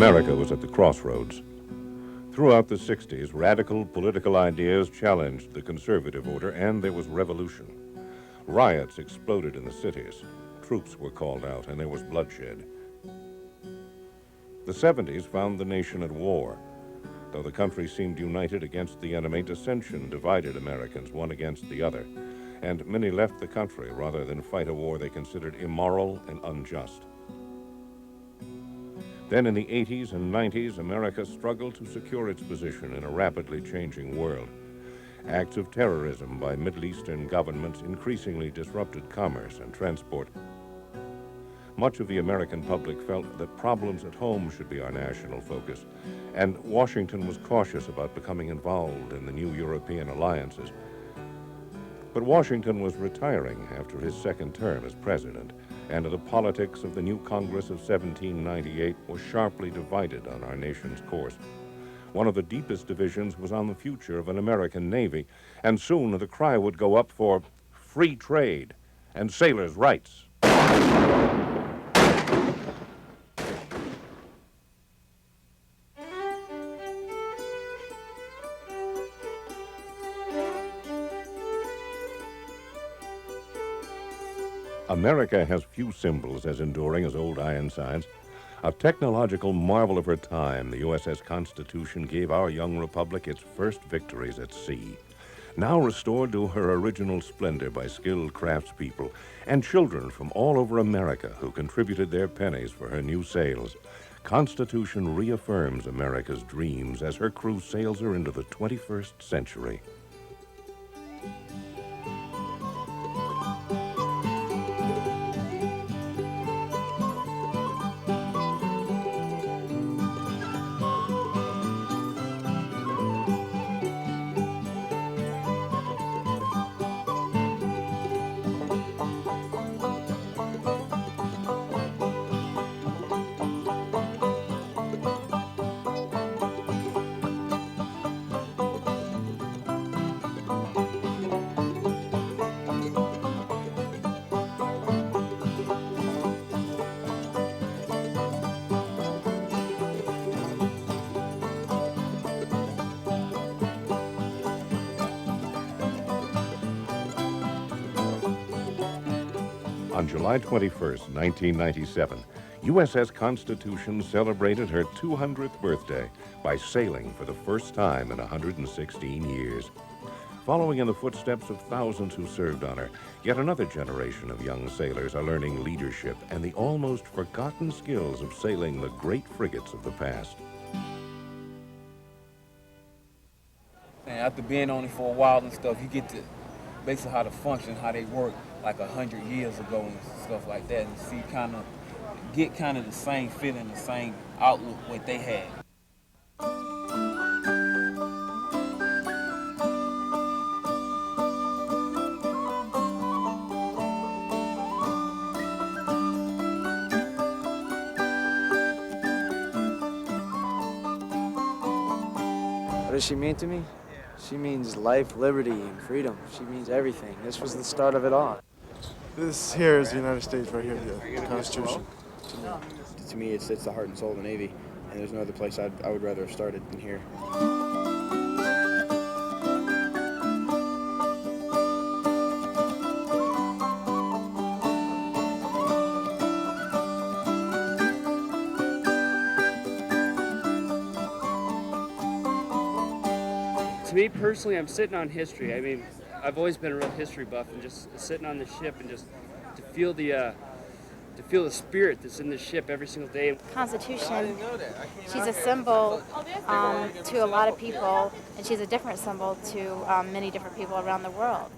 America was at the crossroads. Throughout the 60s, radical political ideas challenged the conservative order, and there was revolution. Riots exploded in the cities. Troops were called out, and there was bloodshed. The 70s found the nation at war. Though the country seemed united against the enemy, dissension divided Americans one against the other, and many left the country rather than fight a war they considered immoral and unjust. Then in the 80s and 90s, America struggled to secure its position in a rapidly changing world. Acts of terrorism by Middle Eastern governments increasingly disrupted commerce and transport. Much of the American public felt that problems at home should be our national focus, and Washington was cautious about becoming involved in the new European alliances. But Washington was retiring after his second term as president, and the politics of the new Congress of 1798 was sharply divided on our nation's course. One of the deepest divisions was on the future of an American Navy, and soon the cry would go up for free trade and sailors' rights. America has few symbols as enduring as Old Ironsides. A technological marvel of her time, the USS Constitution gave our young republic its first victories at sea. Now restored to her original splendor by skilled craftspeople and children from all over America who contributed their pennies for her new sails, Constitution reaffirms America's dreams as her crew sails her into the 21st century. On July 21st, 1997, USS Constitution celebrated her 200th birthday by sailing for the first time in 116 years. Following in the footsteps of thousands who served on her, yet another generation of young sailors are learning leadership and the almost forgotten skills of sailing the great frigates of the past. And after being on it for a while and stuff, you get to basically how to function, how they work like 100 years ago and stuff like that, and see get the same feeling, the same outlook what they had. What does she mean to me? She means life, liberty, and freedom. She means everything. This was the start of it all. This here is the United States right here, the Constitution. To me, it's the heart and soul of the Navy, and there's no other place I would rather have started than here. To me personally, I'm sitting on history. I mean, I've always been a real history buff, and just sitting on the ship and just to feel the spirit that's in the ship every single day. Constitution, she's a symbol to a lot of people, and she's a different symbol to many different people around the world.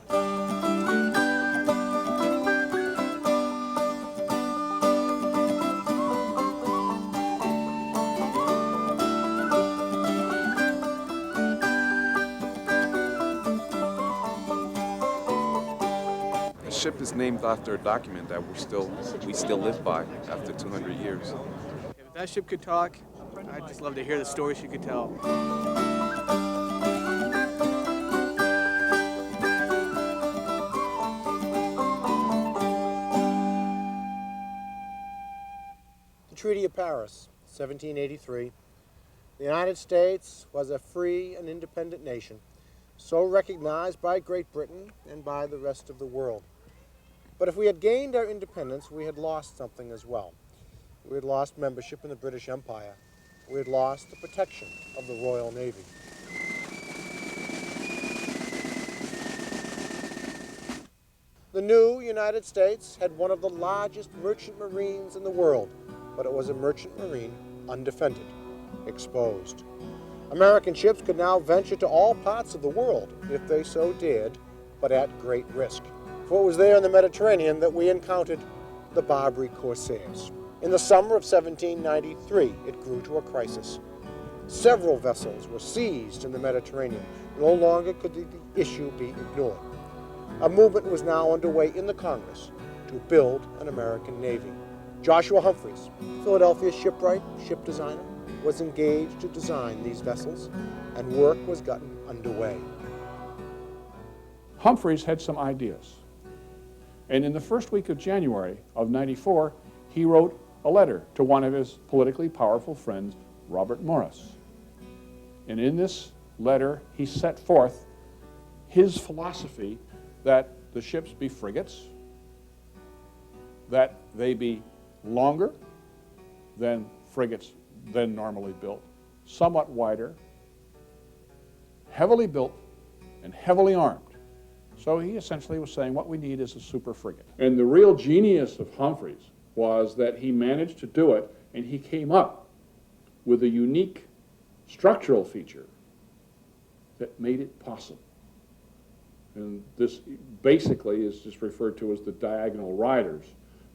The ship is named after a document that we still live by after 200 years. If that ship could talk, I'd just love to hear the stories she could tell. The Treaty of Paris, 1783, the United States was a free and independent nation, so recognized by Great Britain and by the rest of the world. But if we had gained our independence, we had lost something as well. We had lost membership in the British Empire. We had lost the protection of the Royal Navy. The new United States had one of the largest merchant marines in the world, but it was a merchant marine undefended, exposed. American ships could now venture to all parts of the world if they so dared, but at great risk. For it was there in the Mediterranean that we encountered the Barbary corsairs. In the summer of 1793, it grew to a crisis. Several vessels were seized in the Mediterranean. No longer could the issue be ignored. A movement was now underway in the Congress to build an American Navy. Joshua Humphreys, Philadelphia shipwright, ship designer, was engaged to design these vessels, and work was gotten underway. Humphreys had some ideas. And in the first week of January of '94, he wrote a letter to one of his politically powerful friends, Robert Morris. And in this letter, he set forth his philosophy that the ships be frigates, that they be longer than frigates than normally built, somewhat wider, heavily built, and heavily armed. So he essentially was saying what we need is a super frigate. And the real genius of Humphreys was that he managed to do it, and he came up with a unique structural feature that made it possible. And this basically is just referred to as the diagonal riders,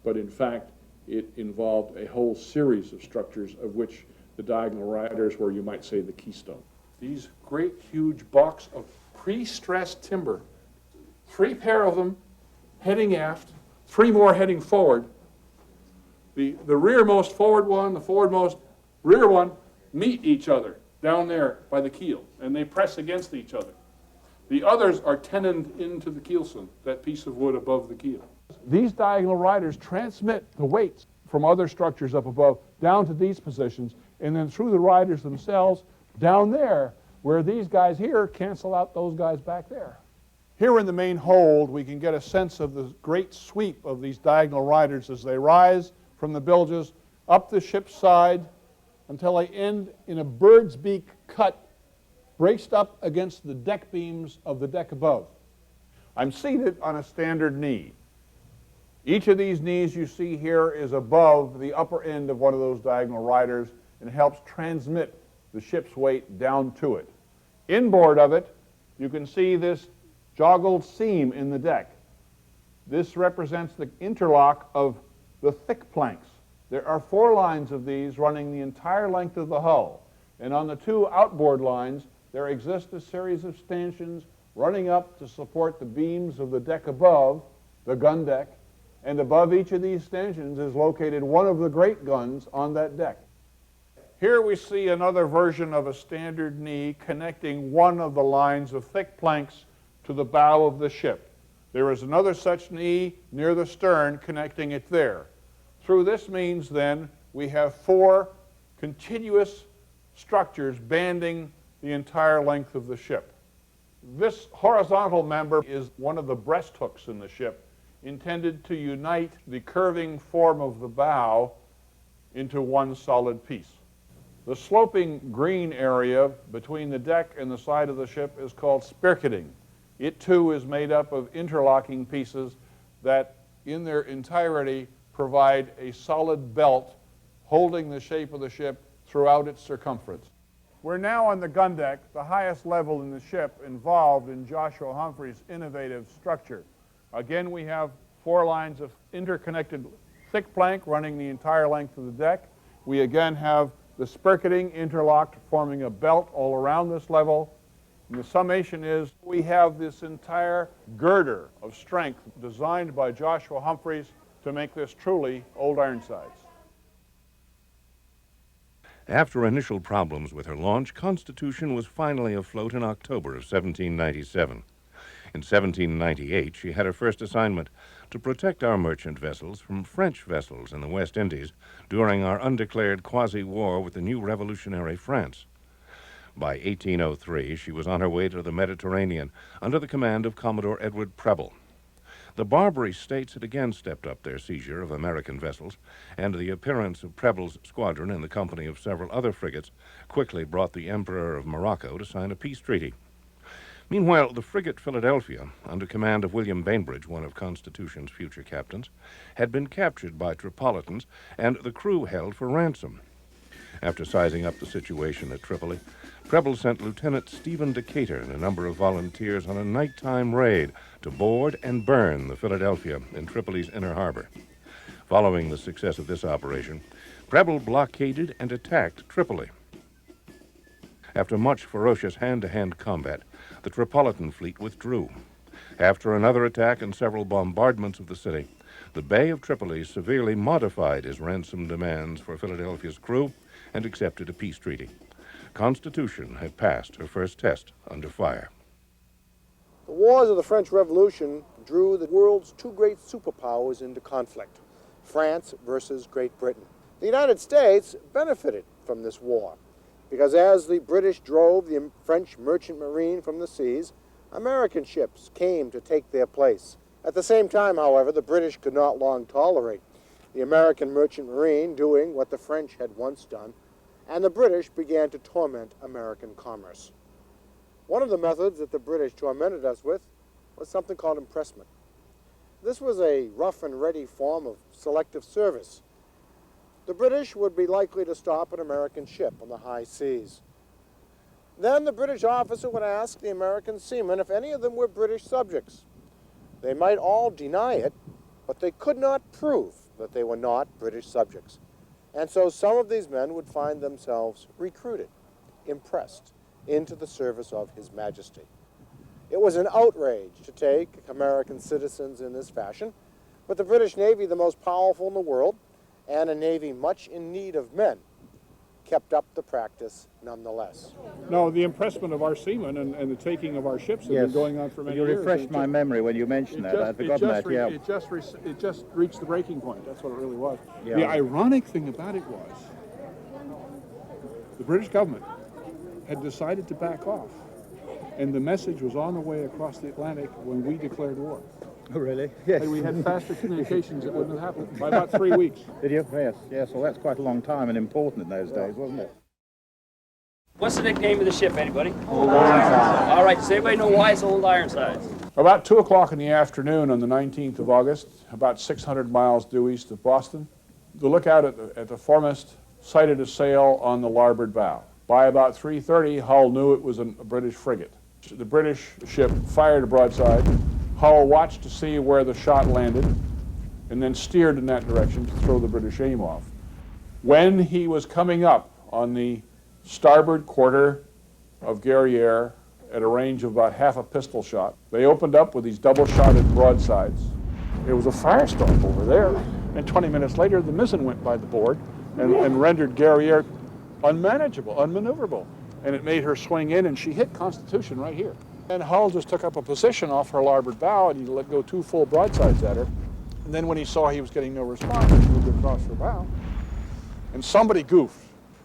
but in fact it involved a whole series of structures, of which the diagonal riders were, you might say, the keystone. These great huge blocks of pre-stressed timber, 3 pair of them heading aft, 3 more heading forward. The rearmost forward one, the forwardmost rear one meet each other down there by the keel, and they press against each other. The others are tenoned into the keelson, that piece of wood above the keel. These diagonal riders transmit the weights from other structures up above down to these positions, and then through the riders themselves down there, where these guys here cancel out those guys back there. Here in the main hold, we can get a sense of the great sweep of these diagonal riders as they rise from the bilges up the ship's side until they end in a bird's beak cut braced up against the deck beams of the deck above. I'm seated on a standard knee. Each of these knees you see here is above the upper end of one of those diagonal riders and helps transmit the ship's weight down to it. Inboard of it, you can see this joggled seam in the deck. This represents the interlock of the thick planks. There are 4 lines of these running the entire length of the hull, and on the 2 outboard lines there exists a series of stanchions running up to support the beams of the deck above, the gun deck, and above each of these stanchions is located one of the great guns on that deck. Here we see another version of a standard knee connecting one of the lines of thick planks to the bow of the ship. There is another such knee near the stern connecting it there. Through this means then we have 4 continuous structures banding the entire length of the ship. This horizontal member is one of the breast hooks in the ship, intended to unite the curving form of the bow into one solid piece. The sloping green area between the deck and the side of the ship is called spirketing. It too is made up of interlocking pieces that in their entirety provide a solid belt holding the shape of the ship throughout its circumference. We're now on the gun deck, the highest level in the ship, involved in Joshua Humphreys' innovative structure. Again, we have 4 lines of interconnected thick plank running the entire length of the deck. We again have the spirketing interlocked, forming a belt all around this level. And the summation is we have this entire girder of strength designed by Joshua Humphreys to make this truly Old Ironsides. After initial problems with her launch, Constitution was finally afloat in October of 1797. In 1798, she had her first assignment to protect our merchant vessels from French vessels in the West Indies during our undeclared quasi-war with the new revolutionary France. By 1803, she was on her way to the Mediterranean under the command of Commodore Edward Preble. The Barbary States had again stepped up their seizure of American vessels, and the appearance of Preble's squadron in the company of several other frigates quickly brought the Emperor of Morocco to sign a peace treaty. Meanwhile, the frigate Philadelphia, under command of William Bainbridge, one of Constitution's future captains, had been captured by Tripolitans and the crew held for ransom. After sizing up the situation at Tripoli, Preble sent Lieutenant Stephen Decatur and a number of volunteers on a nighttime raid to board and burn the Philadelphia in Tripoli's inner harbor. Following the success of this operation, Preble blockaded and attacked Tripoli. After much ferocious hand-to-hand combat, the Tripolitan fleet withdrew. After another attack and several bombardments of the city, the Bey of Tripoli severely modified his ransom demands for Philadelphia's crew and accepted a peace treaty. Constitution had passed her first test under fire. The wars of the French Revolution drew the world's two great superpowers into conflict, France versus Great Britain. The United States benefited from this war, because as the British drove the French merchant marine from the seas, American ships came to take their place. At the same time, however, the British could not long tolerate the American merchant marine doing what the French had once done, and the British began to torment American commerce. One of the methods that the British tormented us with was something called impressment. This was a rough and ready form of selective service. The British would be likely to stop an American ship on the high seas. Then the British officer would ask the American seamen if any of them were British subjects. They might all deny it, but they could not prove that they were not British subjects. And so some of these men would find themselves recruited, impressed into the service of His Majesty. It was an outrage to take American citizens in this fashion, but the British Navy, the most powerful in the world, and a Navy much in need of men, kept up the practice nonetheless. No, the impressment of our seamen and the taking of our ships has been going on for many years. You refreshed my memory when you mentioned that. I'd forgotten that, yeah. It just reached the breaking point. That's what it really was. Yeah. The ironic thing about it was the British government had decided to back off, and the message was on the way across the Atlantic when we declared war. Oh, really? Yes. And we had faster communications, it wouldn't have happened by about 3 weeks. Did you? Yes, yes. Well, that's quite a long time and important in those days, wasn't it? What's the nickname of the ship, anybody? Old Ironsides. All right, does anybody know why it's Old Ironsides? About 2 o'clock in the afternoon on the 19th of August, about 600 miles due east of Boston, the lookout at the foremast sighted a sail on the larboard bow. By about 3:30, Hull knew it was a British frigate. The British ship fired a broadside. Hull watched to see where the shot landed and then steered in that direction to throw the British aim off. When he was coming up on the starboard quarter of Guerriere at a range of about half a pistol shot, they opened up with these double-shotted broadsides. It was a firestorm over there, and 20 minutes later the mizzen went by the board and rendered Guerriere unmanageable, unmaneuverable. And it made her swing in, and she hit Constitution right here. And Hull just took up a position off her larboard bow, and he let go 2 full broadsides at her. And then when he saw he was getting no response, he moved across her bow. And somebody goofed.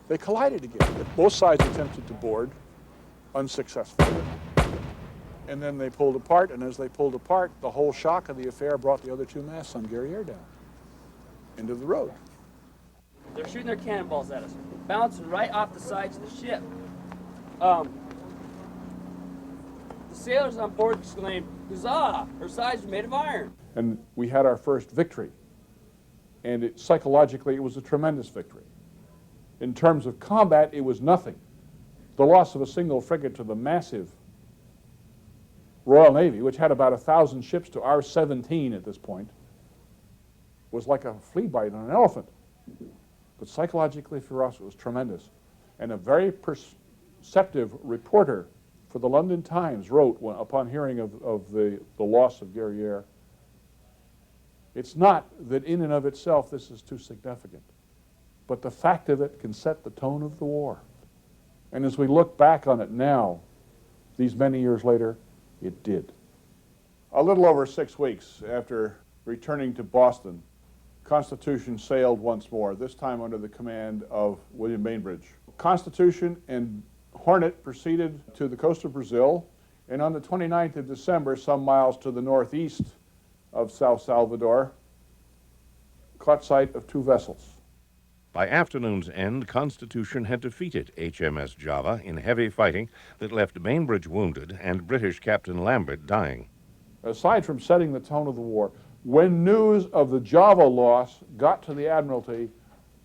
They collided again. Both sides attempted to board, unsuccessfully. And then they pulled apart, and as they pulled apart, the whole shock of the affair brought the other 2 masts on Guerriere down into the road. They're shooting their cannonballs at us, bouncing right off the sides of the ship. The sailors on board exclaimed, "Huzzah! Her sides are made of iron." And we had our first victory. And psychologically, it was a tremendous victory. In terms of combat, it was nothing. The loss of a single frigate to the massive Royal Navy, which had about 1,000 ships to our 17 at this point, was like a flea bite on an elephant. But psychologically for us, it was tremendous. And a very perceptive reporter for the London Times wrote, upon hearing of the loss of Guerriere, "It's not that in and of itself this is too significant, but the fact of it can set the tone of the war." And as we look back on it now, these many years later, it did. A little over 6 weeks after returning to Boston, Constitution sailed once more, this time under the command of William Bainbridge. Constitution and Hornet proceeded to the coast of Brazil, and on the 29th of December, some miles to the northeast of South Salvador, caught sight of 2 vessels. By afternoon's end, Constitution had defeated HMS Java in heavy fighting that left Bainbridge wounded and British Captain Lambert dying. Aside from setting the tone of the war, when news of the Java loss got to the Admiralty,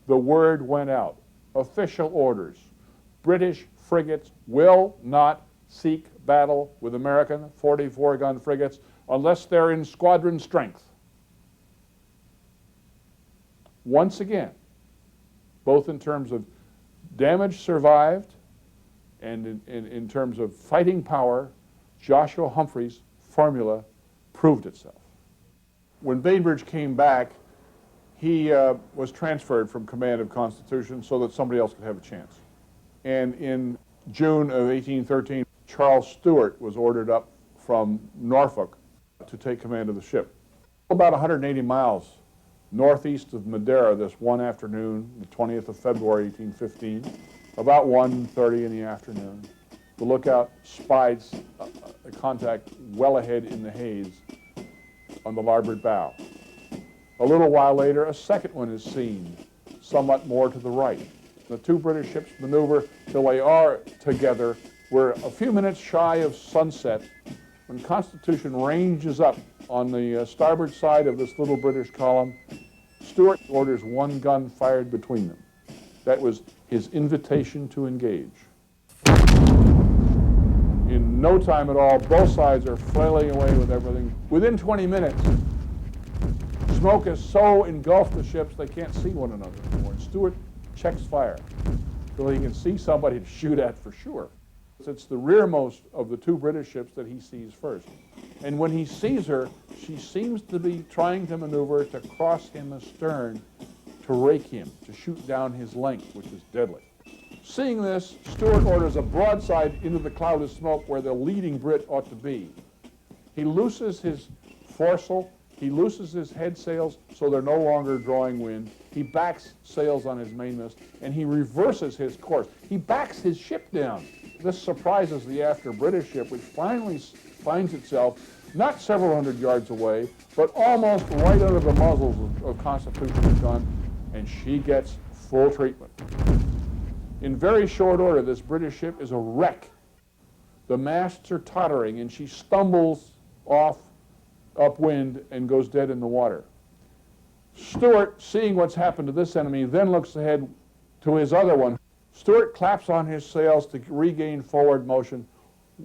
the word went out. Official orders. British frigates will not seek battle with American 44-gun frigates unless they're in squadron strength. Once again, both in terms of damage survived and in terms of fighting power, Joshua Humphreys' formula proved itself. When Bainbridge came back, he was transferred from command of Constitution so that somebody else could have a chance. And in June of 1813, Charles Stewart was ordered up from Norfolk to take command of the ship. About 180 miles northeast of Madeira this one afternoon, the 20th of February, 1815, about 1:30 in the afternoon. The lookout spied a contact well ahead in the haze on the larboard bow. A little while later, a second one is seen, somewhat more to the right. The 2 British ships maneuver till they are together. We're a few minutes shy of sunset when Constitution ranges up on the starboard side of this little British column. Stewart orders 1 gun fired between them. That was his invitation to engage. In no time at all, both sides are flailing away with everything. Within 20 minutes, smoke has so engulfed the ships they can't see one another anymore. And Stewart checks fire so he can see somebody to shoot at for sure. It's the rearmost of the 2 British ships that he sees first. And when he sees her, she seems to be trying to maneuver to cross him astern, to rake him, to shoot down his length, which is deadly. Seeing this, Stewart orders a broadside into the cloud of smoke where the leading Brit ought to be. He looses his foresail, he looses his head sails so they're no longer drawing wind. He backs sails on his mainmast, and he reverses his course. He backs his ship down. This surprises the after British ship, which finally finds itself not several hundred yards away, but almost right under the muzzles of Constitution's gun, and she gets full treatment. In very short order, this British ship is a wreck. The masts are tottering, and she stumbles off upwind and goes dead in the water. Stewart, seeing what's happened to this enemy, then looks ahead to his other one. Stewart claps on his sails to regain forward motion,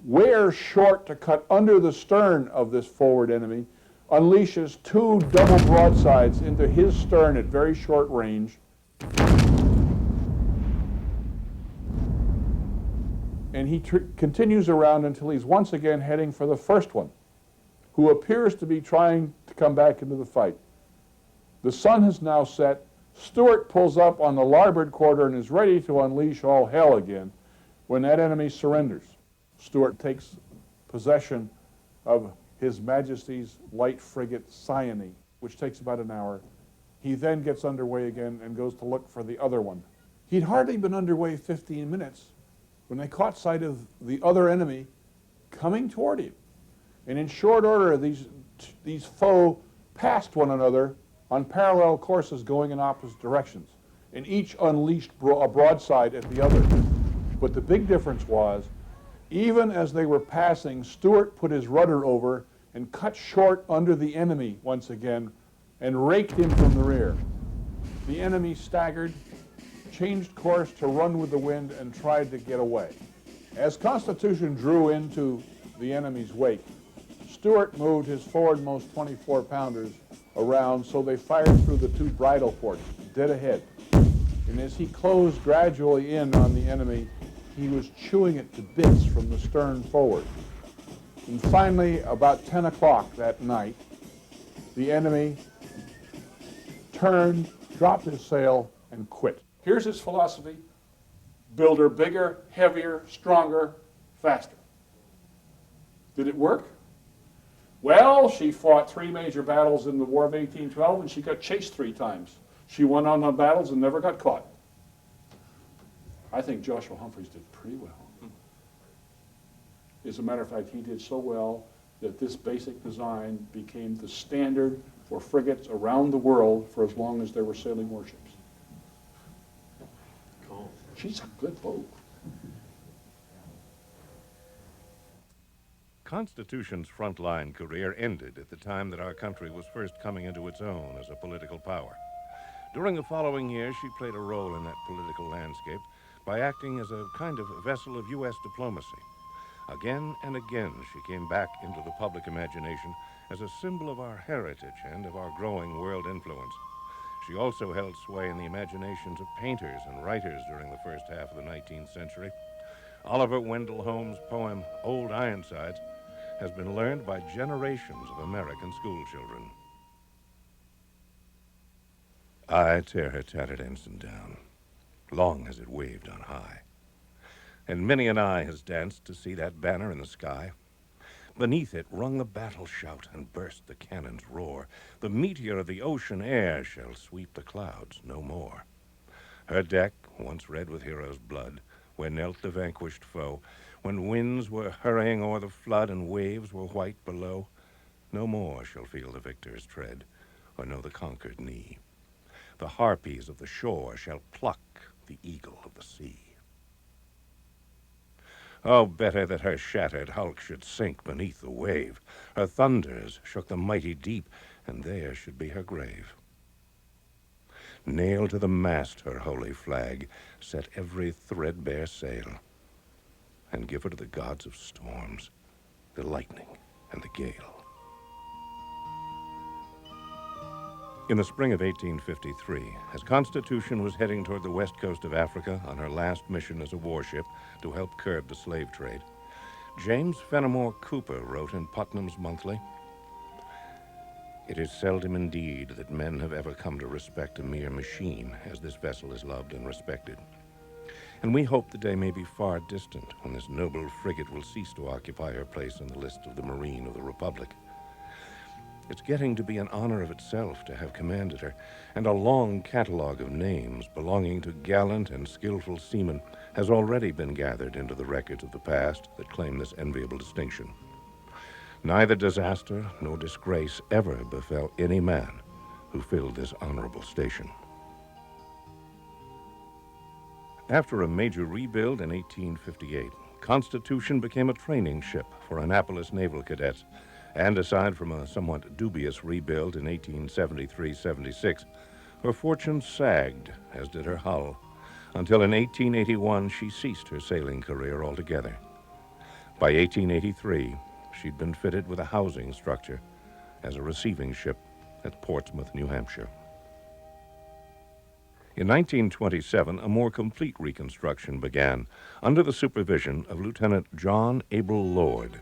wears short to cut under the stern of this forward enemy, unleashes 2 double broadsides into his stern at very short range, and he continues around until he's once again heading for the first one, who appears to be trying to come back into the fight. The sun has now set. Stewart pulls up on the larboard quarter and is ready to unleash all hell again when that enemy surrenders. Stewart takes possession of His Majesty's light frigate Cyane, which takes about an hour. He then gets underway again and goes to look for the other one. He'd hardly been underway 15 minutes when they caught sight of the other enemy coming toward him. And in short order, these foes passed one another on parallel courses going in opposite directions, and each unleashed a broadside at the other. But the big difference was, even as they were passing, Stewart put his rudder over and cut short under the enemy once again and raked him from the rear. The enemy staggered, changed course to run with the wind, and tried to get away. As Constitution drew into the enemy's wake, Stewart moved his forwardmost 24-pounders around so they fired through the 2 bridle ports, dead ahead. And as he closed gradually in on the enemy, he was chewing it to bits from the stern forward. And finally, about 10 o'clock that night, the enemy turned, dropped his sail, and quit. Here's his philosophy: build her bigger, heavier, stronger, faster. Did it work? Well, she fought 3 major battles in the War of 1812, and she got chased 3 times. She won on the battles and never got caught. I think Joshua Humphreys did pretty well. As a matter of fact, he did so well that this basic design became the standard for frigates around the world for as long as there were sailing warships. Cool. She's a good boat. Constitution's frontline career ended at the time that our country was first coming into its own as a political power. During the following years, she played a role in that political landscape by acting as a kind of vessel of U.S. diplomacy. Again and again, she came back into the public imagination as a symbol of our heritage and of our growing world influence. She also held sway in the imaginations of painters and writers during the first half of the 19th century. Oliver Wendell Holmes' poem, Old Ironsides, has been learned by generations of American schoolchildren. I tear her tattered ensign down, long as it waved on high. And many an eye has danced to see that banner in the sky. Beneath it rung the battle shout and burst the cannon's roar. The meteor of the ocean air shall sweep the clouds no more. Her deck, once red with heroes' blood, where knelt the vanquished foe, when winds were hurrying o'er the flood and waves were white below, no more shall feel the victor's tread or know the conquered knee. The harpies of the shore shall pluck the eagle of the sea. Oh, better that her shattered hulk should sink beneath the wave. Her thunders shook the mighty deep, and there should be her grave. Nail to the mast her holy flag, set every threadbare sail, and give her to the gods of storms, the lightning and the gale. In the spring of 1853, as Constitution was heading toward the west coast of Africa on her last mission as a warship to help curb the slave trade, James Fenimore Cooper wrote in Putnam's Monthly, "It is seldom indeed that men have ever come to respect a mere machine as this vessel is loved and respected. And we hope the day may be far distant when this noble frigate will cease to occupy her place in the list of the Marine of the Republic. It's getting to be an honor of itself to have commanded her, and a long catalog of names belonging to gallant and skillful seamen has already been gathered into the records of the past that claim this enviable distinction. Neither disaster nor disgrace ever befell any man who filled this honorable station." After a major rebuild in 1858, Constitution became a training ship for Annapolis naval cadets, and aside from a somewhat dubious rebuild in 1873-76, her fortune sagged, as did her hull, until in 1881 she ceased her sailing career altogether. By 1883, she'd been fitted with a housing structure as a receiving ship at Portsmouth, New Hampshire. In 1927, a more complete reconstruction began under the supervision of Lieutenant John Abel Lord.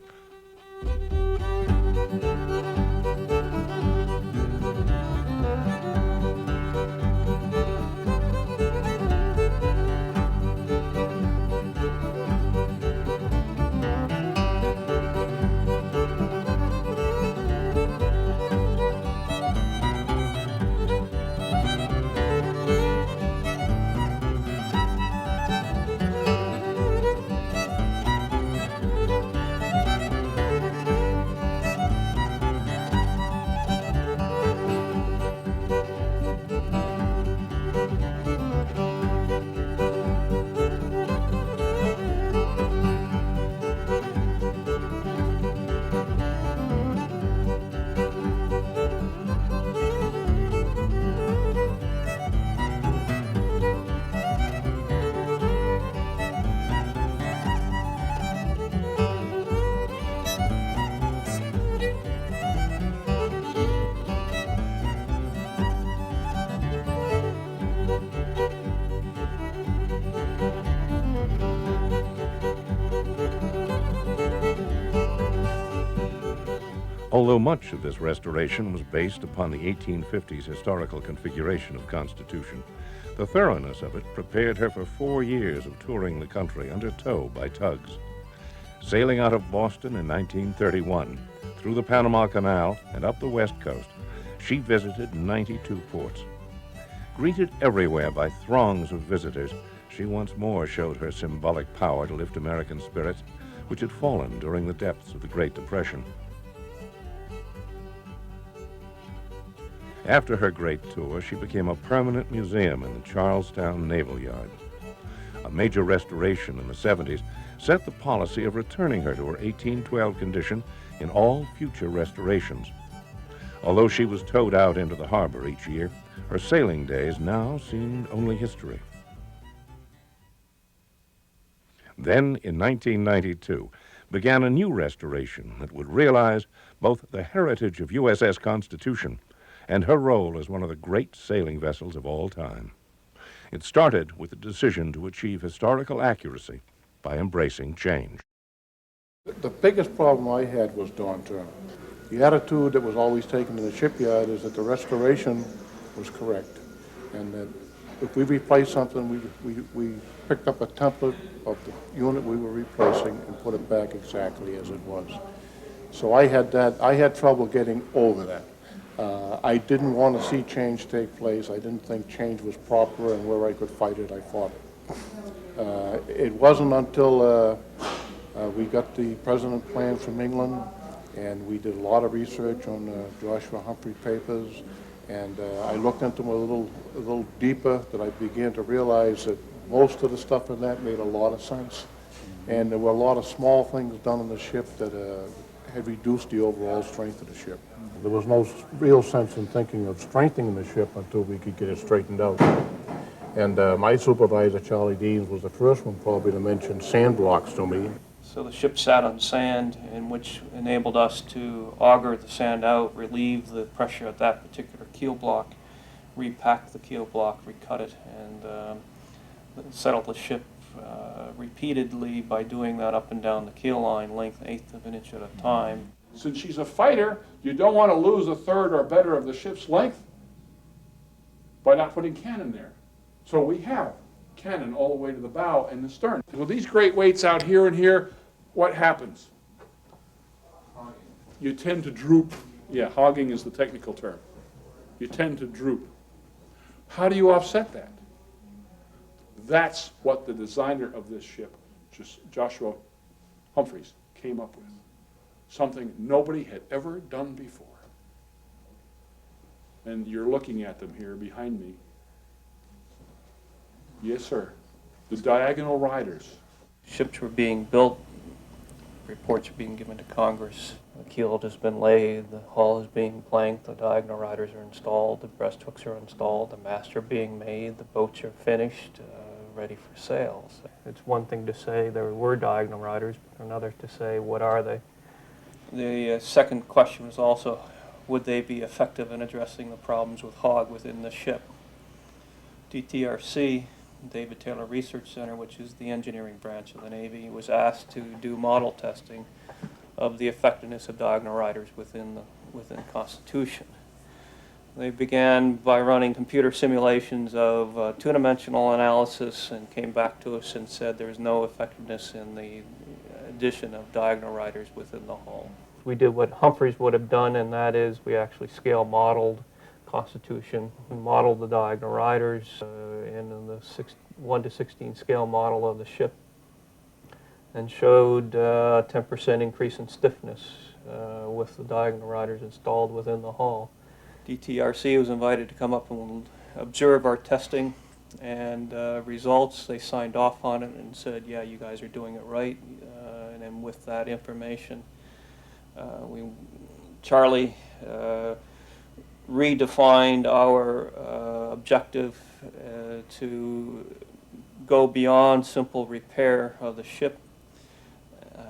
Although much of this restoration was based upon the 1850s historical configuration of Constitution, the thoroughness of it prepared her for 4 years of touring the country under tow by tugs. Sailing out of Boston in 1931, through the Panama Canal and up the West Coast, she visited 92 ports. Greeted everywhere by throngs of visitors, she once more showed her symbolic power to lift American spirits, which had fallen during the depths of the Great Depression. After her great tour, she became a permanent museum in the Charlestown Naval Yard. A major restoration in the 70s set the policy of returning her to her 1812 condition in all future restorations. Although she was towed out into the harbor each year, her sailing days now seemed only history. Then, in 1992, began a new restoration that would realize both the heritage of USS Constitution and her role as one of the great sailing vessels of all time. It started with the decision to achieve historical accuracy by embracing change. The biggest problem I had was Dawn Turner. The attitude that was always taken in the shipyard is that the restoration was correct, and that if we replaced something, we picked up a template of the unit we were replacing and put it back exactly as it was. So I had trouble getting over that. I didn't want to see change take place. I didn't think change was proper, and where I could fight it, I fought it. It wasn't until we got the President plan from England, and we did a lot of research on Joshua Humphreys papers, and I looked into them a little deeper, that I began to realize that most of the stuff in that made a lot of sense. And there were a lot of small things done on the ship that had reduced the overall strength of the ship. There was no real sense in thinking of strengthening the ship until we could get it straightened out. And my supervisor, Charlie Deans, was the first one probably to mention sand blocks to me. So the ship sat on sand, in which enabled us to auger the sand out, relieve the pressure at that particular keel block, repack the keel block, recut it, and settle the ship repeatedly by doing that up and down the keel line, length 1/8 of an inch at a time. Since she's a fighter, you don't want to lose a third or better of the ship's length by not putting cannon there. So we have cannon all the way to the bow and the stern. With these great weights out here and here, what happens? You tend to droop. Yeah, hogging is the technical term. You tend to droop. How do you offset that? That's what the designer of this ship, Joshua Humphreys, came up with. Something nobody had ever done before. And you're looking at them here behind me. Yes, sir. The diagonal riders. Ships were being built, reports are being given to Congress. The keel has been laid, the hull is being planked, the diagonal riders are installed, the breast hooks are installed, the masts are being made, the boats are finished, ready for sails. It's one thing to say there were diagonal riders, but another to say, what are they? The second question was also, would they be effective in addressing the problems with hog within the ship? DTRC, David Taylor Research Center, which is the engineering branch of the Navy, was asked to do model testing of the effectiveness of diagonal riders within Constitution. They began by running computer simulations of two-dimensional analysis and came back to us and said there was no effectiveness in the addition of diagonal riders within the hull. We did what Humphreys would have done, and that is we actually scale modeled Constitution. We modeled the diagonal riders in the 1:16 scale model of the ship and showed a 10% increase in stiffness with the diagonal riders installed within the hull. DTRC was invited to come up and observe our testing and results. They signed off on it and said, yeah, you guys are doing it right. And then with that information, Charlie redefined our objective to go beyond simple repair of the ship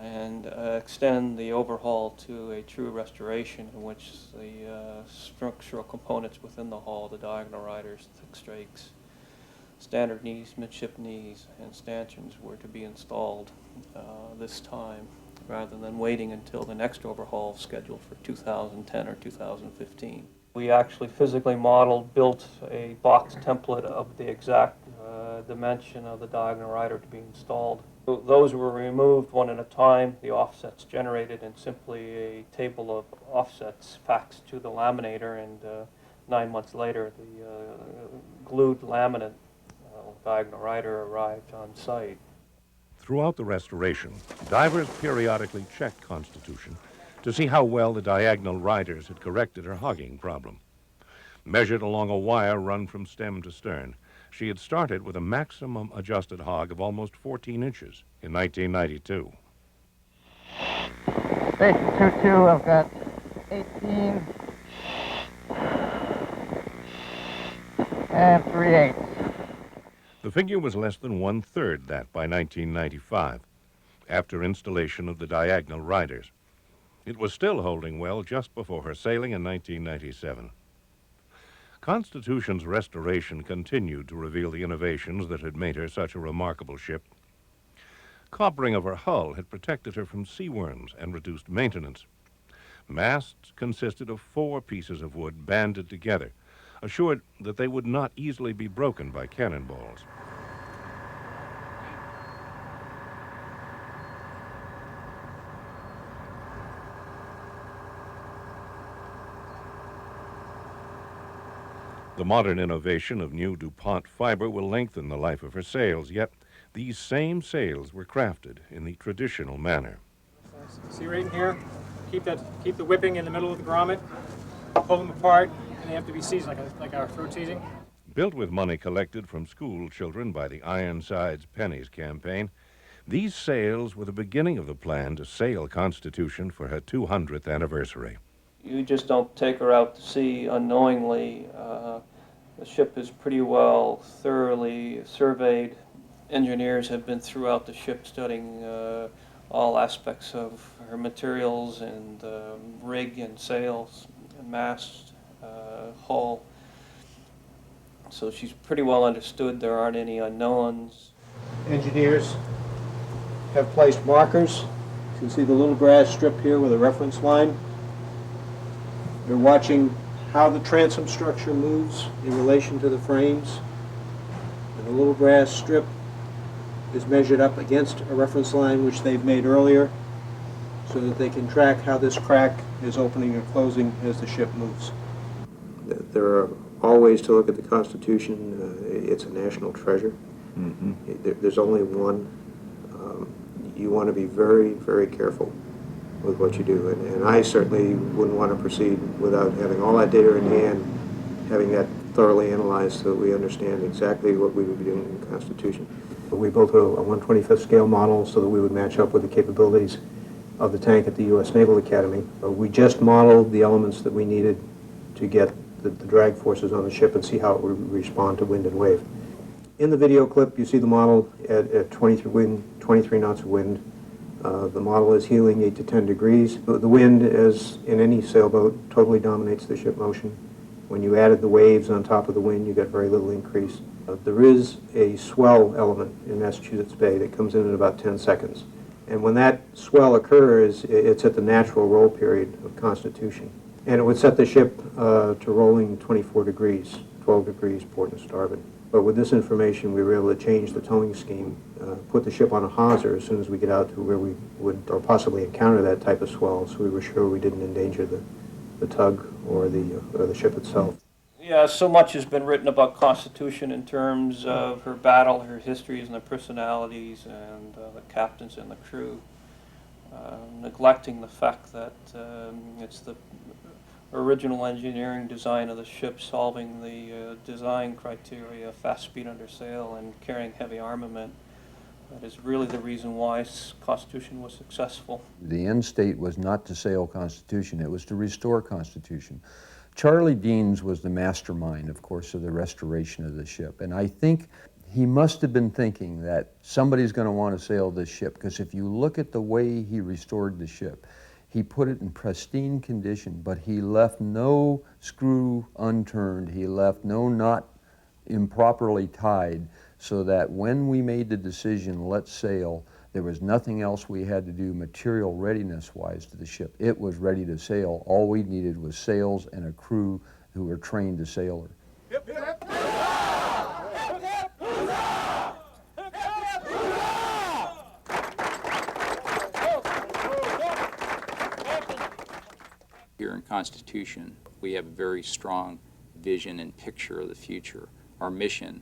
and extend the overhaul to a true restoration in which the structural components within the hull, the diagonal riders, thick strakes, standard knees, midship knees, and stanchions were to be installed this time, rather than waiting until the next overhaul scheduled for 2010 or 2015. We actually physically built a box template of the exact dimension of the diagonal rider to be installed Those were removed one at a time, the offsets generated, and simply a table of offsets faxed to the laminator, and 9 months later the glued laminate diagonal rider arrived on site. Throughout the restoration, divers periodically checked Constitution to see how well the diagonal riders had corrected her hogging problem. Measured along a wire run from stem to stern, she had started with a maximum adjusted hog of almost 14 inches in 1992. Station 2-2, I've got 18 and 3/8. The figure was less than one-third that by 1995, after installation of the diagonal riders. It was still holding well just before her sailing in 1997. Constitution's restoration continued to reveal the innovations that had made her such a remarkable ship. Coppering of her hull had protected her from sea worms and reduced maintenance. Masts consisted of 4 pieces of wood banded together, assured that they would not easily be broken by cannonballs. The modern innovation of new DuPont fiber will lengthen the life of her sails, yet these same sails were crafted in the traditional manner. See right in here, keep the whipping in the middle of the grommet, pull them apart, and they have to be seized like our throat seizing. Built with money collected from school children by the Ironsides Pennies campaign, these sails were the beginning of the plan to sail Constitution for her 200th anniversary. You just don't take her out to sea unknowingly. The ship is pretty well thoroughly surveyed. Engineers have been throughout the ship studying all aspects of her materials and rig and sails and mast, hull. So she's pretty well understood. There aren't any unknowns. Engineers have placed markers. You can see the little grass strip here with a reference line. They're watching how the transom structure moves in relation to the frames. And the little brass strip is measured up against a reference line which they've made earlier so that they can track how this crack is opening and closing as the ship moves. There are all ways to look at the Constitution. It's a national treasure. There's only one. You want to be very, very careful with what you do. And I certainly wouldn't want to proceed without having all that data in hand, having that thoroughly analyzed so that we understand exactly what we would be doing in the Constitution. We built a 1/25th scale model so that we would match up with the capabilities of the tank at the U.S. Naval Academy. We just modeled the elements that we needed to get the drag forces on the ship and see how it would respond to wind and wave. In the video clip, you see the model at 23 knots of wind. The model is heeling 8 to 10 degrees. The wind, as in any sailboat, totally dominates the ship motion. When you added the waves on top of the wind, you got very little increase. There is a swell element in Massachusetts Bay that comes in about 10 seconds. And when that swell occurs, it's at the natural roll period of Constitution. And it would set the ship to rolling 24 degrees, 12 degrees port and starboard. But with this information, we were able to change the towing scheme, put the ship on a hawser as soon as we get out to where we would or possibly encounter that type of swell, so we were sure we didn't endanger the tug or the ship itself. Yeah, so much has been written about Constitution in terms of her battle, her histories, and the personalities, and the captains and the crew, neglecting the fact that it's the original engineering design of the ship solving the design criteria, fast speed under sail, and carrying heavy armament. That is really the reason why Constitution was successful. The end state was not to sail Constitution, it was to restore Constitution. Charlie Deans was the mastermind, of course, of the restoration of the ship, and I think he must have been thinking that somebody's going to want to sail this ship, because if you look at the way he restored the ship, he put it in pristine condition, but he left no screw unturned, he left no knot improperly tied, so that when we made the decision, let's sail, there was nothing else we had to do material readiness-wise to the ship. It was ready to sail. All we needed was sails and a crew who were trained to sail her. Hip, hip. Constitution, we have a very strong vision and picture of the future. Our mission,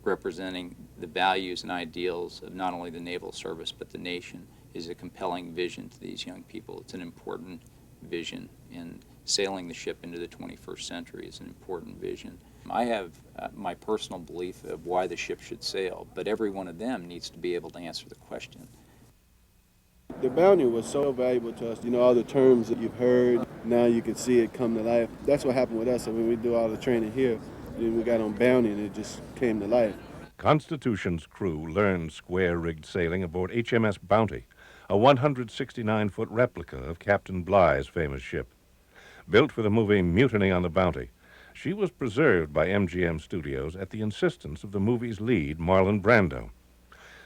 representing the values and ideals of not only the naval service but the nation, is a compelling vision to these young people. It's an important vision, and sailing the ship into the 21st century is an important vision. I have my personal belief of why the ship should sail, but every one of them needs to be able to answer the question. The Bounty was so valuable to us. You know, all the terms that you've heard, now you can see it come to life. That's what happened with us. And when we do all the training here, then we got on Bounty and it just came to life. Constitution's crew learned square-rigged sailing aboard HMS Bounty, a 169-foot replica of Captain Bligh's famous ship. Built for the movie Mutiny on the Bounty, she was preserved by MGM Studios at the insistence of the movie's lead, Marlon Brando.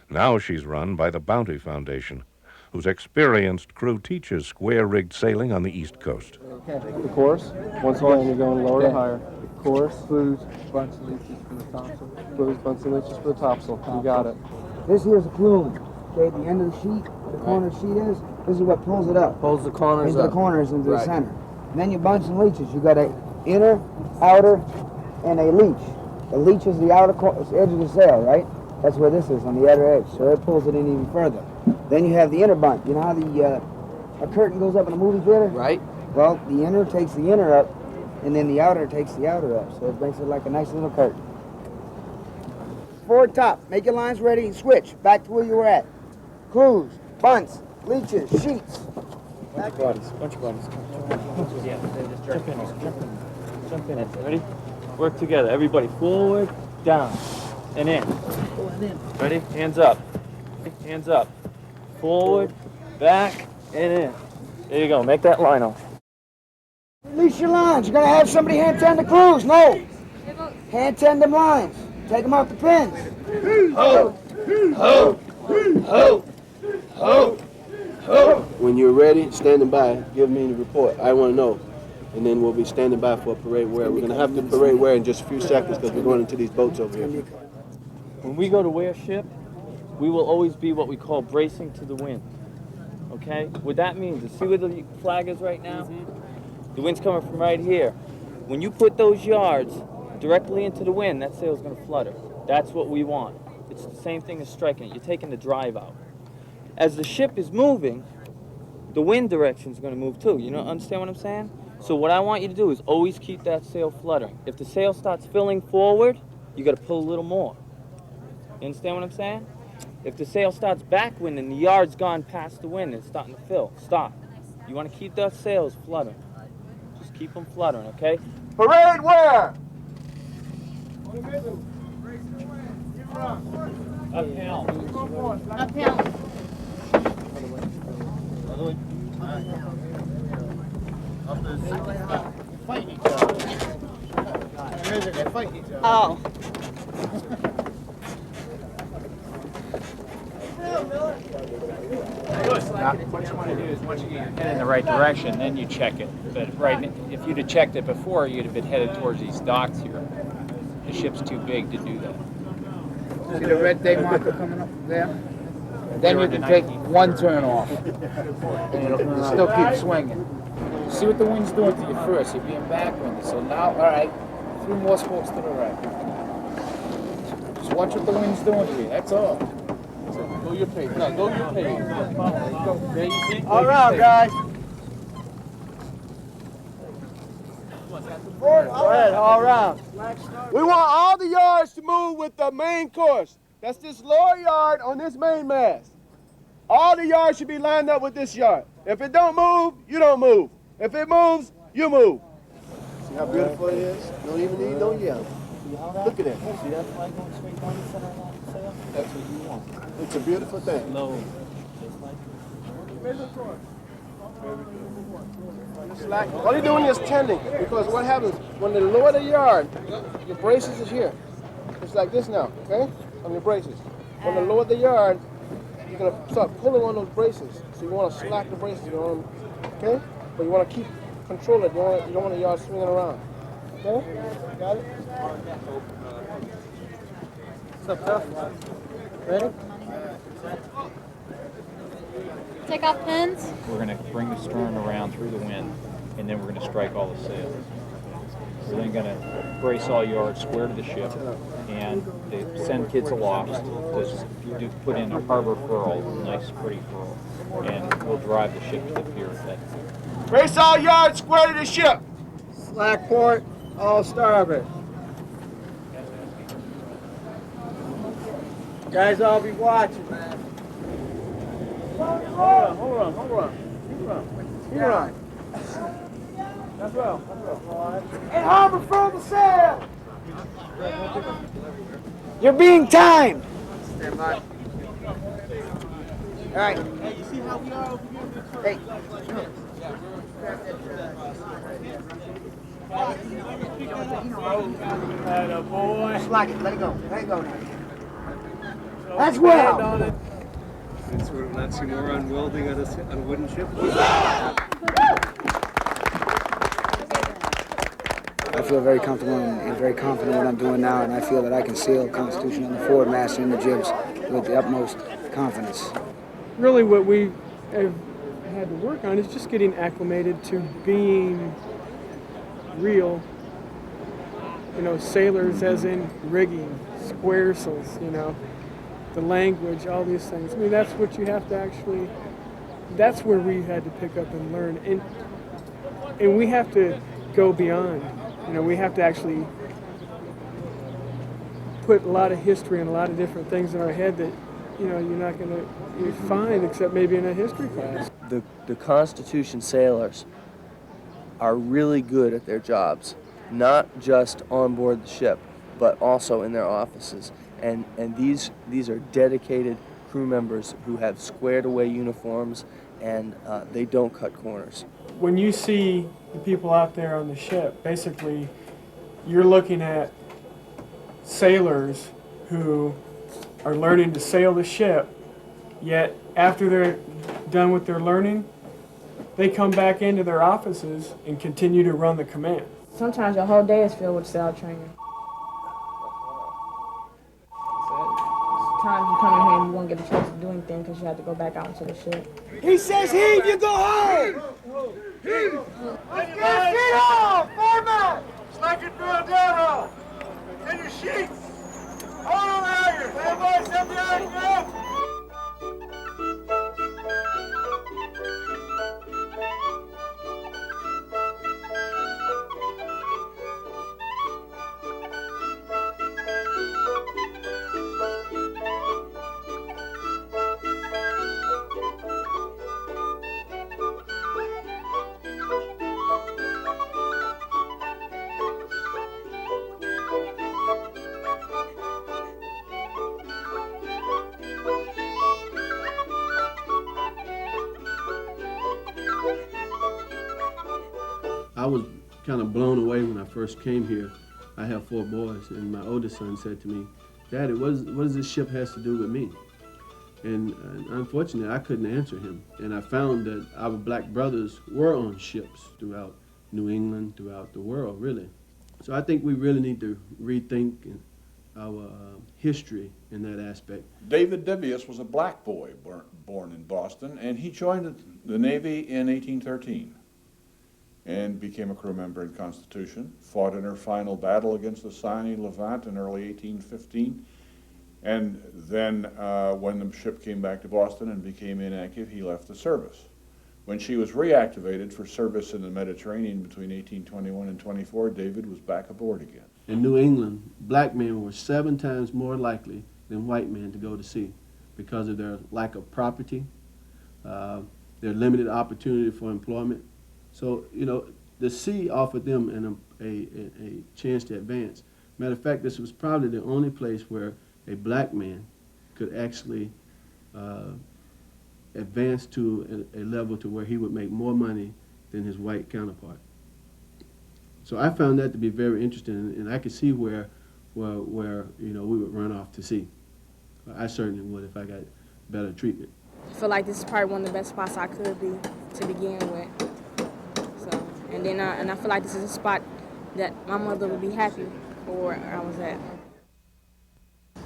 Now she's run by the Bounty Foundation, whose experienced crew teaches square-rigged sailing on the East Coast. Okay. The course. Once again, you're going lower to higher. Course, blues, bunts and leeches for the topsail. Blues, bunts and leeches for the topsail. You got it. This here's a plume. Okay, the end of the sheet, the corner sheet this is what pulls it up. Pulls the corners into up. the corners into the center. And then your bunts and leeches. You got a inner, outer, and a leech. The leech is the outer edge of the sail, right? That's where this is, on the outer edge. So it pulls it in even further. Then you have the inner bunt. You know how a curtain goes up in a movie theater? Right. Well, the inner takes the inner up, and then the outer takes the outer up. So it makes it like a nice little curtain. Forward top. Make your lines ready and switch. Back to where you were at. Cruise, bunts, leeches, sheets. Bunch of bodies. Yeah, just jump in. Ready? Work together. Everybody forward, down, and in. Ready? Hands up. Hands up. Forward, back, and in. There you go. Make that line up. Release your lines. You're going to have somebody hand tend the cruise. No. Hand tend them lines. Take them off the pins. Ho! Ho! Ho! Ho! Ho! When you're ready, standing by, give me the report. I want to know. And then we'll be standing by for a parade wear. We're going to have the parade wear in just a few seconds because we're going into these boats over here. When we go to wear ship, we will always be what we call bracing to the wind. Okay? What that means is, see where the flag is right now? The wind's coming from right here. When you put those yards directly into the wind, that sail's going to flutter. That's what we want. It's the same thing as striking it. You're taking the drive out. As the ship is moving, the wind direction is going to move too. You know, understand what I'm saying? So what I want you to do is always keep that sail fluttering. If the sail starts filling forward, you got to pull a little more. You understand what I'm saying? If the sail starts backwind and the yard's gone past the wind and it's starting to fill, stop. You want to keep those sails fluttering. Just keep them fluttering, okay? Parade wear! Uphill. Uphill. Fighting each other. They're fighting each other. Oh. What you want to do is once you get your head in the right direction, then you check it. But right, if you'd have checked it before, you'd have been headed towards these docks here. The ship's too big to do that. See the red day marker coming up there? Then you can take one turn off. And it'll still keep swinging. See what the wind's doing to you first. You're being backwinded. So now, all right, 3 more spokes to the right. Just watch what the wind's doing to you. That's all. Go your pace. No, go your pace. There you see? All around, guys. Go ahead, all around. We want all the yards to move with the main course. That's this lower yard on this main mast. All the yards should be lined up with this yard. If it don't move, you don't move. If it moves, you move. See how beautiful it is? You don't even need no yellow. Look at that. See that flag going straight down the center of that sail? That's what you want. It's a beautiful thing. Low. All you're doing is tending, because what happens when they lower the yard, your braces is here. It's like this now, okay? On your braces. When they lower the yard, you're gonna start pulling on those braces. So you want to slack the braces, you want them, okay? But you want to keep control it. You don't want the yard swinging around. Okay? Got it? What's up, tough? Ready? Take off pins. We're going to bring the stern around through the wind, and then we're going to strike all the sails. We're then going to brace all yards square to the ship, and they send kids aloft to put in a harbor furl, a nice pretty furl, and we'll drive the ship to the pier at that time. Brace all yards square to the ship. Slack port, all starboard. Guys, I'll be watching, man. Hold on. Keep on. That's well. And harbor furl the sail. You're being timed. Stand by. All right. Hey, you see how we are over here? Hey. Boy. Slack it. Let it go. Let it go now. That's well. It's sort of an oxymoron welding on a wooden ship. I feel very comfortable and very confident in what I'm doing now, and I feel that I can sail the Constitution on the forward mast and the jibs with the utmost confidence. Really what we have had to work on is just getting acclimated to being real, sailors as in rigging, squaresels, the language, all these things. I mean, that's what you have to actually, that's where we had to pick up and learn. And we have to go beyond. We have to actually put a lot of history and a lot of different things in our head that, you're not going to find except maybe in a history class. The Constitution sailors are really good at their jobs, not just on board the ship, but also in their offices. And these are dedicated crew members who have squared away uniforms, and they don't cut corners. When you see the people out there on the ship, basically you're looking at sailors who are learning to sail the ship, yet after they're done with their learning, they come back into their offices and continue to run the command. Sometimes your whole day is filled with sail training. Sometimes you come in here and you won't get a chance to do anything because you have to go back out into the ship. He says heave, you go home! Heave! Let's get feet off! Format! Slack it through a down row! In your sheets! Hold on out here! Stand by, step behind, go! I was kind of blown away when I first came here. I have 4 boys, and my oldest son said to me, "Daddy, what does this ship has to do with me?" And unfortunately, I couldn't answer him. And I found that our black brothers were on ships throughout New England, throughout the world, really. So I think we really need to rethink our history in that aspect. David Debius was a black boy born in Boston, and he joined the Navy in 1813 and became a crew member in Constitution, fought in her final battle against the Sinai Levant in early 1815, and then when the ship came back to Boston and became inactive, he left the service. When she was reactivated for service in the Mediterranean between 1821 and 24, David was back aboard again. In New England, black men were 7 times more likely than white men to go to sea because of their lack of property, their limited opportunity for employment. So, the sea offered them a chance to advance. Matter of fact, this was probably the only place where a black man could actually advance to a level to where he would make more money than his white counterpart. So I found that to be very interesting, and I could see where we would run off to sea. I certainly would if I got better treatment. I feel like this is probably one of the best spots I could be to begin with. So, and I feel like this is a spot that my mother would be happy for where I was at.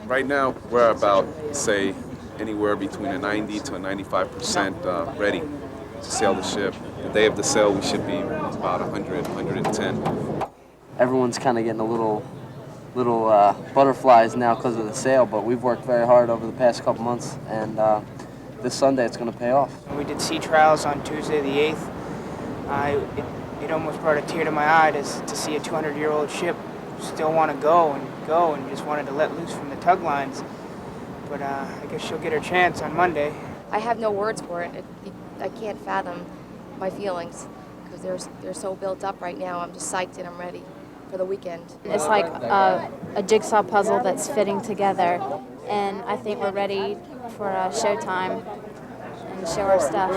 Right now, we're about, say, anywhere between a 90 to a 95% ready to sail the ship. The day of the sail, we should be about 100, 110. Everyone's kind of getting a little butterflies now because of the sail, but we've worked very hard over the past couple months, and this Sunday it's going to pay off. We did sea trials on Tuesday the 8th. It almost brought a tear to my eye to see a 200-year-old ship still want to go and just wanted to let loose from the tug lines. But I guess she'll get her chance on Monday. I have no words for it. I can't fathom my feelings because they're so built up right now. I'm just psyched and I'm ready for the weekend. It's like a jigsaw puzzle that's fitting together, and I think we're ready for showtime and show our stuff.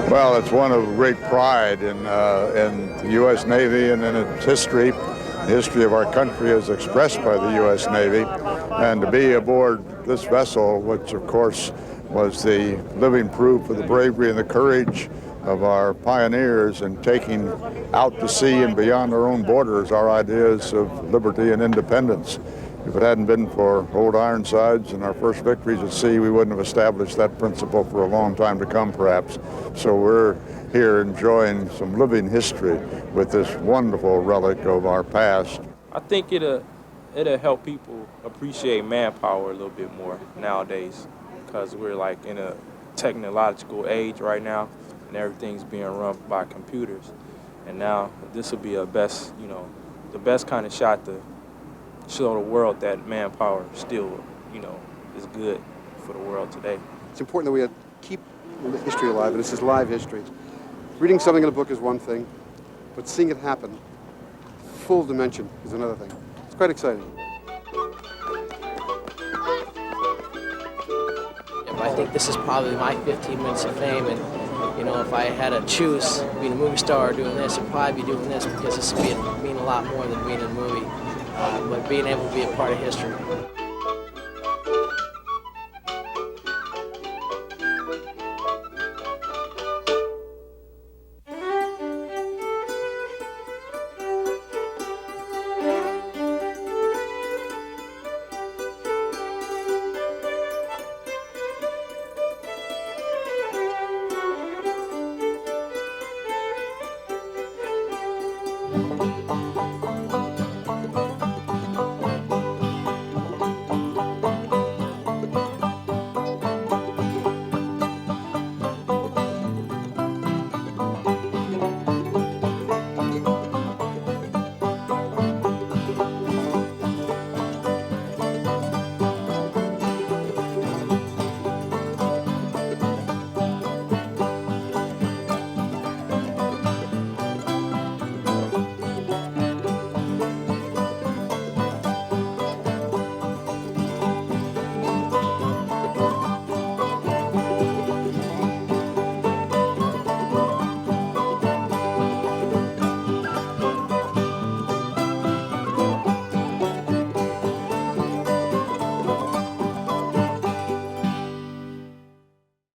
Well, it's one of great pride in the U.S. Navy and in its history. The history of our country is expressed by the U.S. Navy. And to be aboard this vessel, which of course was the living proof of the bravery and the courage of our pioneers in taking out to sea and beyond our own borders our ideas of liberty and independence. If it hadn't been for Old Ironsides and our first victories at sea, we wouldn't have established that principle for a long time to come, perhaps. So we're here enjoying some living history with this wonderful relic of our past. I think it'll help people appreciate manpower a little bit more nowadays, because we're like in a technological age right now, and everything's being run by computers. And now this will be the best kind of shot to show the world that manpower still, is good for the world today. It's important that we keep the history alive, and this is live history. Reading something in a book is one thing, but seeing it happen, full dimension, is another thing. It's quite exciting. I think this is probably my 15 minutes of fame, and if I had to choose being a movie star or doing this, I'd probably be doing this, because this would mean a lot more than being in a movie. but being able to be a part of history.